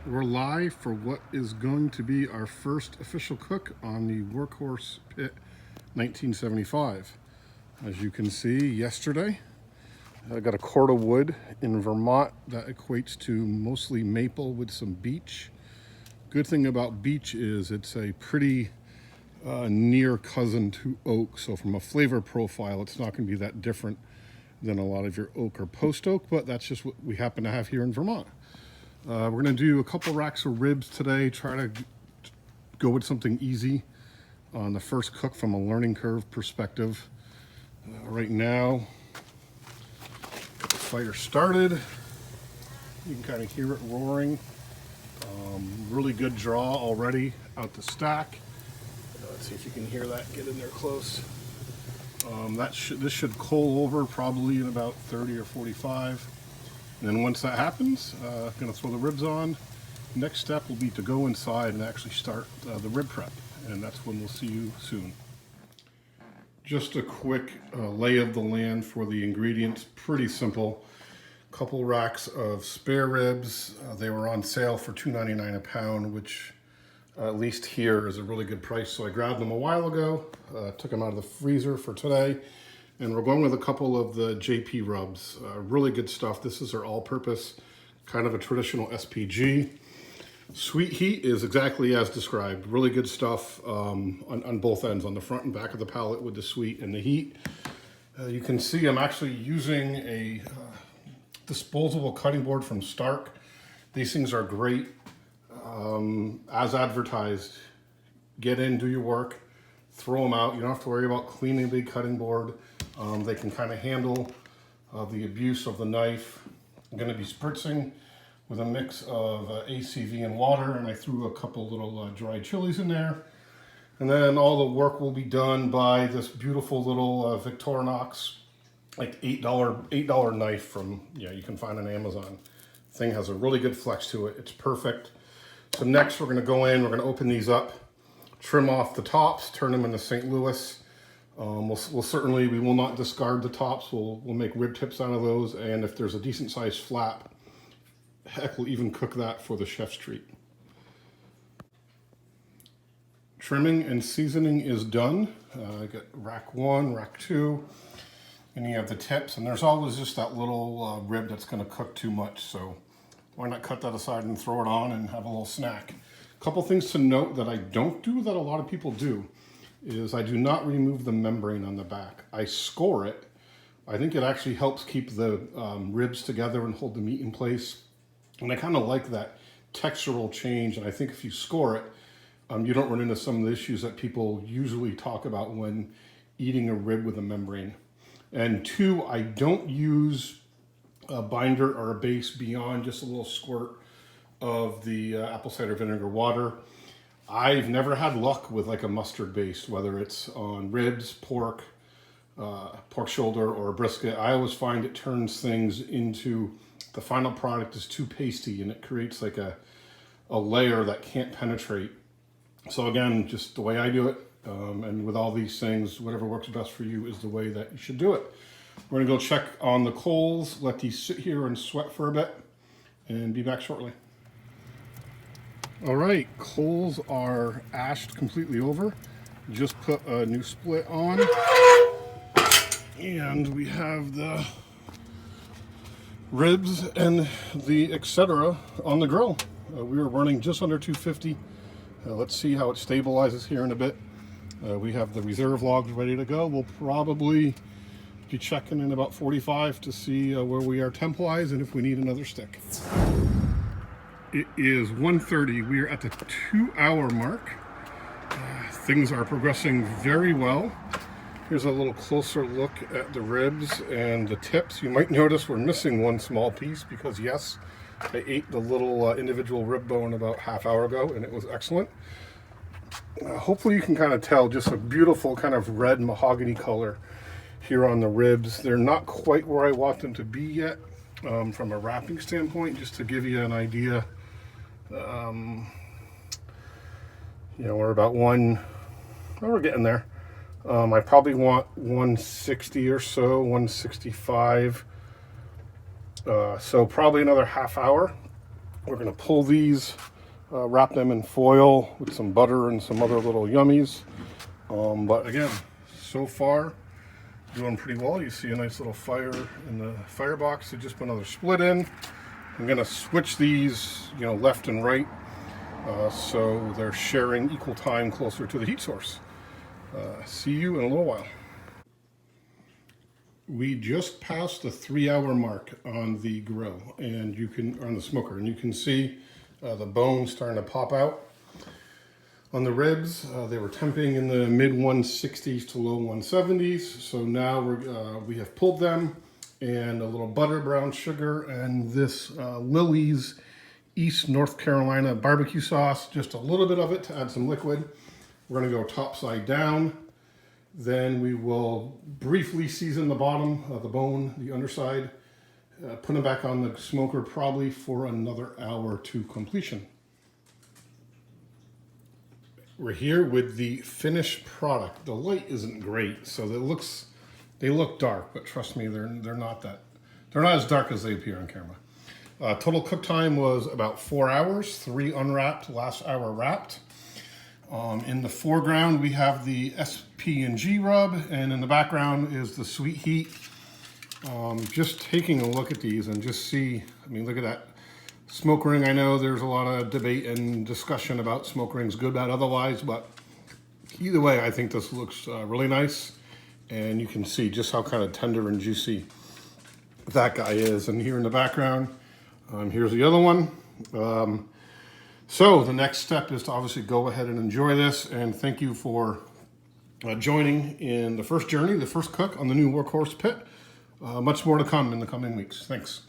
We're live for what is going to be our first official cook on the Workhorse Pit 1975. As you can see, yesterday I got a cord of wood in Vermont that equates to mostly maple with some beech. Good thing about beech is it's a pretty near cousin to oak, so from a flavor profile it's not going to be that different than a lot of your oak or post oak, but that's just what we happen to have here in Vermont. We're going to do a couple racks of ribs today, try to go with something easy on the first cook from a learning curve perspective. Right now, got the fire started. You can kind of hear it roaring. Really good draw already out the stack. Let's see if you can hear that. Get in there close. This should coal over probably in about 30 or 45. And then once that happens, I'm going to throw the ribs on. Next step will be to go inside and actually start the rib prep. And that's when we'll see you soon. Just a quick lay of the land for the ingredients. Pretty simple. Couple racks of spare ribs. They were on sale for $2.99 a pound, which at least here is a really good price. So I grabbed them a while ago, took them out of the freezer for today. And we're going with a couple of the JP rubs. Really good stuff. This is our all-purpose, kind of a traditional SPG. Sweet heat is exactly as described. Really good stuff on both ends, on the front and back of the pallet with the sweet and the heat. You can see I'm actually using a disposable cutting board from Stark. These things are great. As advertised, get in, do your work, throw them out. You don't have to worry about cleaning a big cutting board. They can kind of handle the abuse of the knife. I'm going to be spritzing with a mix of ACV and water, and I threw a couple little dried chilies in there. And then all the work will be done by this beautiful little Victorinox, like $8 knife from, you can find on Amazon. Thing has a really good flex to it. It's perfect. So next we're going to go in, we're going to open these up, trim off the tops, turn them into St. Louis. We will not discard the tops. We'll make rib tips out of those, and if there's a decent sized flap, heck, we'll even cook that for the chef's treat. Trimming and seasoning is done. I got rack 1, rack 2, and you have the tips, and there's always just that little rib that's going to cook too much, so why not cut that aside and throw it on and have a little snack. A couple things to note that I don't do that a lot of people do is I do not remove the membrane on the back. I score it. I think it actually helps keep the ribs together and hold the meat in place. And I kind of like that textural change. And I think if you score it, you don't run into some of the issues that people usually talk about when eating a rib with a membrane. And 2, I don't use a binder or a base beyond just a little squirt of the apple cider vinegar water. I've never had luck with like a mustard base, whether it's on ribs, pork shoulder, or a brisket. I always find it turns things into, the final product is too pasty and it creates like a layer that can't penetrate. So again, just the way I do it, and with all these things, whatever works best for you is the way that you should do it. We're gonna go check on the coals, let these sit here and sweat for a bit, and be back shortly. All right, coals are ashed completely over. Just put a new split on. And we have the ribs and the etc. on the grill. We are running just under 250. Let's see how it stabilizes here in a bit. We have the reserve logs ready to go. We'll probably be checking in about 45 to see where we are temp-wise and if we need another stick. It is 1:30. We are at the 2-hour mark. Things are progressing very well. Here's a little closer look at the ribs and the tips. You might notice we're missing one small piece because yes, I ate the little individual rib bone about half hour ago and it was excellent. Hopefully you can kind of tell just a beautiful kind of red mahogany color here on the ribs. They're not quite where I want them to be yet from a wrapping standpoint, just to give you an idea. We're about we're getting there. I probably want 160 or so, 165. So probably another half hour. We're gonna pull these, wrap them in foil with some butter and some other little yummies. But again, so far, doing pretty well. You see a nice little fire in the firebox. I just put another split in. I'm gonna switch these, left and right, so they're sharing equal time closer to the heat source. See you in a little while. We just passed the 3-hour mark on the grill, and on the smoker, and you can see the bone starting to pop out. On the ribs, they were temping in the mid 160s to low 170s. So now we have pulled them, and a little butter, brown sugar, and this Lily's East North Carolina barbecue sauce, just a little bit of it to add some liquid. We're gonna go top side down. Then we will briefly season the bottom of the bone, the underside, put them back on the smoker probably for another hour to completion. We're here with the finished product. The light isn't great, so they look dark, but trust me, they're not as dark as they appear on camera. Total cook time was about 4 hours, 3 unwrapped, last hour wrapped. In the foreground, we have the SP&G rub, and in the background is the Sweet Heat. Just taking a look at these and just see, look at that. Smoke ring, I know there's a lot of debate and discussion about smoke rings, good, bad, otherwise, but either way, I think this looks really nice. And you can see just how kind of tender and juicy that guy is. And here in the background, here's the other one. So the next step is to obviously go ahead and enjoy this, and thank you for joining in the first journey, the first cook on the new Workhorse Pit. Much more to come in the coming weeks. Thanks.